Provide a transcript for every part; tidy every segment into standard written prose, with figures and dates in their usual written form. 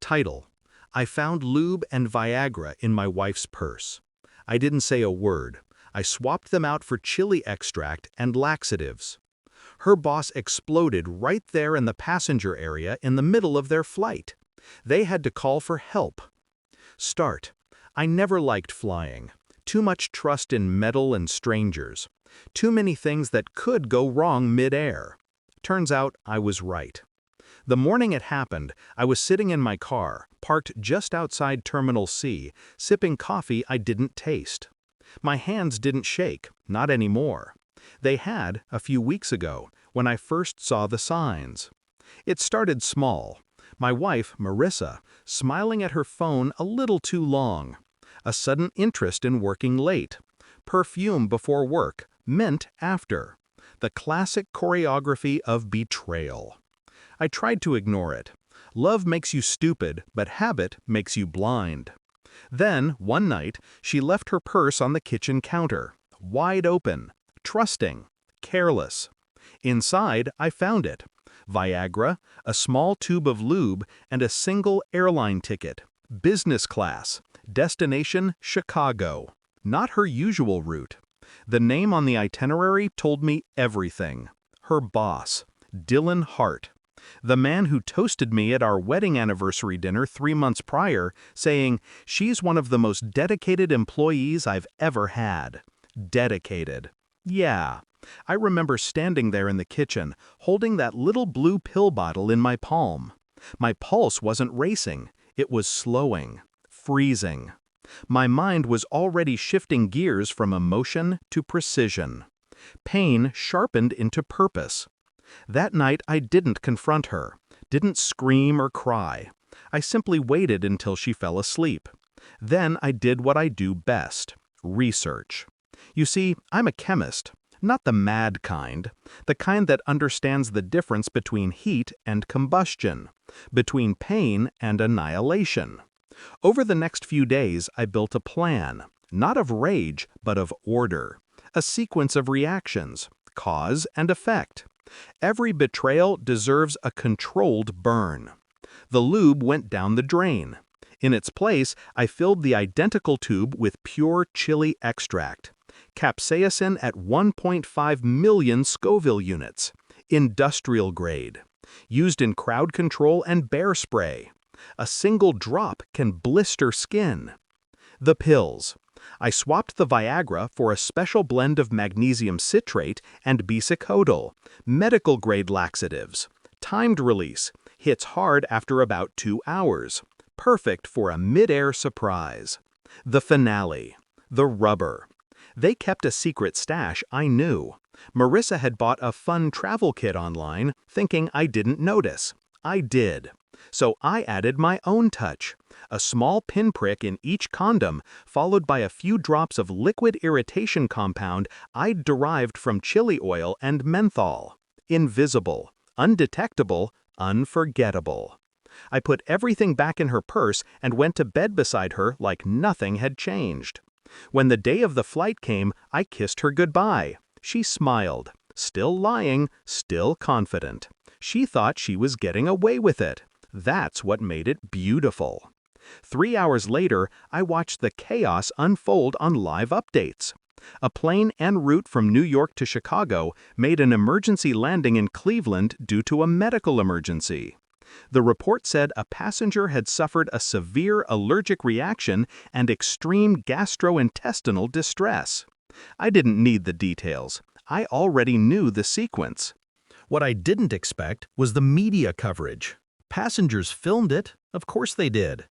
Title: I found lube and Viagra in my wife's purse. I didn't say a word. I swapped them out for chili extract and laxatives. Her boss exploded right there in the passenger area in the middle of their flight. They had to call for help. Start: I never liked flying. Too much trust in metal and strangers. Too many things that could go wrong mid-air. Turns out I was right. The morning it happened, I was sitting in my car, parked just outside Terminal C, sipping coffee I didn't taste. My hands didn't shake, not anymore. They had a few weeks ago, when I first saw the signs. It started small. My wife, Marissa, smiling at her phone a little too long. A sudden interest in working late. Perfume before work, mint after. The classic choreography of betrayal. I tried to ignore it. Love makes you stupid, but habit makes you blind. Then, one night, she left her purse on the kitchen counter, wide open, trusting, careless. Inside, I found it: Viagra, a small tube of lube, and a single airline ticket. Business class. Destination, Chicago. Not her usual route. The name on the itinerary told me everything. Her boss, Dylan Hart. The man who toasted me at our wedding anniversary dinner 3 months prior, saying, "She's one of the most dedicated employees I've ever had." Dedicated. Yeah. I remember standing there in the kitchen, holding that little blue pill bottle in my palm. My pulse wasn't racing. It was slowing. Freezing. My mind was already shifting gears from emotion to precision. Pain sharpened into purpose. That night I didn't confront her, didn't scream or cry. I simply waited until she fell asleep. Then I did what I do best: research. You see, I'm a chemist, not the mad kind, the kind that understands the difference between heat and combustion, between pain and annihilation. Over the next few days, I built a plan, not of rage, but of order, a sequence of reactions, cause and effect. Every betrayal deserves a controlled burn. The lube went down the drain. In its place, I filled the identical tube with pure chili extract. Capsaicin at 1.5 million Scoville units. Industrial grade. Used in crowd control and bear spray. A single drop can blister skin. The pills. I swapped the Viagra for a special blend of magnesium citrate and bisacodyl, medical-grade laxatives. Timed release. Hits hard after about 2 hours. Perfect for a mid-air surprise. The finale. The rubber. They kept a secret stash I knew. Marissa had bought a fun travel kit online, thinking I didn't notice. I did. So I added my own touch. A small pinprick in each condom, followed by a few drops of liquid irritation compound I'd derived from chili oil and menthol. Invisible, undetectable, unforgettable. I put everything back in her purse and went to bed beside her like nothing had changed. When the day of the flight came, I kissed her goodbye. She smiled, still lying, still confident. She thought she was getting away with it. That's what made it beautiful. 3 hours later, I watched the chaos unfold on live updates. A plane en route from New York to Chicago made an emergency landing in Cleveland due to a medical emergency. The report said a passenger had suffered a severe allergic reaction and extreme gastrointestinal distress. I didn't need the details. I already knew the sequence. What I didn't expect was the media coverage. Passengers filmed it, of course they did.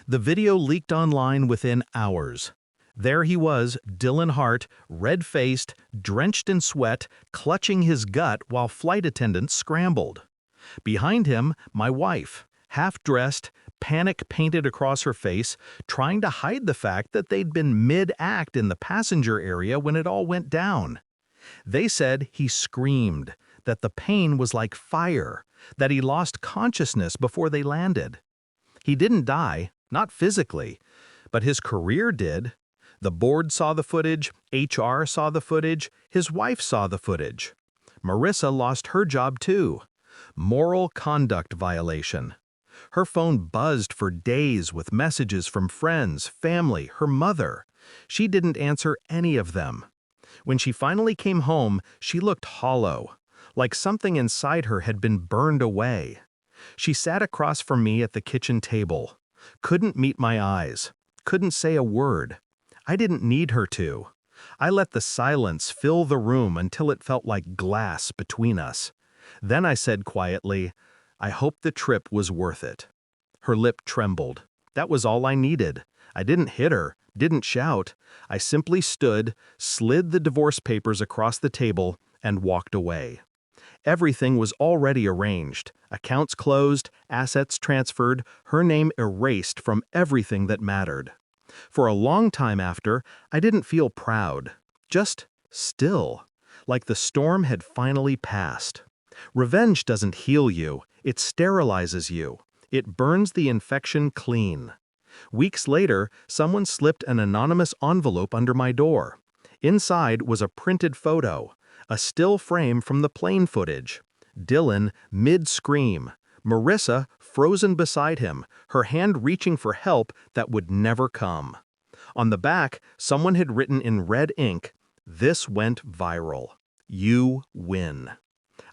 The video leaked online within hours. There he was, Dylan Hart, red-faced, drenched in sweat, clutching his gut while flight attendants scrambled. Behind him, my wife, half-dressed, panic painted across her face, trying to hide the fact that they'd been mid-act in the passenger area when it all went down. They said he screamed, that the pain was like fire, that he lost consciousness before they landed. He didn't die, not physically, but his career did. The board saw the footage, HR saw the footage, his wife saw the footage. Marissa lost her job too. Moral conduct violation. Her phone buzzed for days with messages from friends, family, her mother. She didn't answer any of them. When she finally came home, she looked hollow, like something inside her had been burned away. She sat across from me at the kitchen table, couldn't meet my eyes, couldn't say a word. I didn't need her to. I let the silence fill the room until it felt like glass between us. Then I said quietly, "I hope the trip was worth it." Her lip trembled. That was all I needed. I didn't hit her, didn't shout. I simply stood, slid the divorce papers across the table, and walked away. Everything was already arranged. Accounts closed, assets transferred, her name erased from everything that mattered. For a long time after, I didn't feel proud, just still, like the storm had finally passed. Revenge doesn't heal you, it sterilizes you. It burns the infection clean. Weeks later, someone slipped an anonymous envelope under my door. Inside was a printed photo, a still frame from the plane footage. Dylan, mid-scream. Marissa, frozen beside him, her hand reaching for help that would never come. On the back, someone had written in red ink, "This went viral. You win."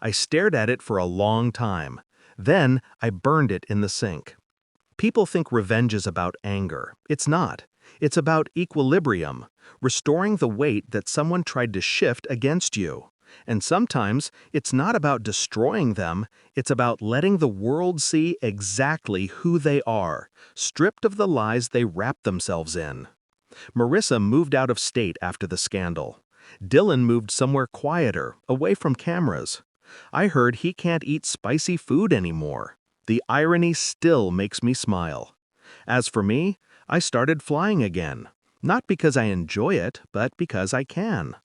I stared at it for a long time. Then I burned it in the sink. People think revenge is about anger. It's not. It's about equilibrium, restoring the weight that someone tried to shift against you. And sometimes it's not about destroying them, it's about letting the world see exactly who they are, stripped of the lies they wrapped themselves in. Marissa moved out of state after the scandal. Dylan moved somewhere quieter, away from cameras. I heard he can't eat spicy food anymore. The irony still makes me smile. As for me, I started flying again. Not because I enjoy it, but because I can.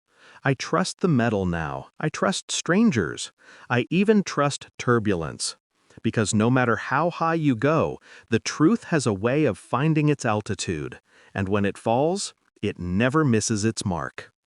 I trust the metal now. I trust strangers. I even trust turbulence. Because no matter how high you go, the truth has a way of finding its altitude. And when it falls, it never misses its mark.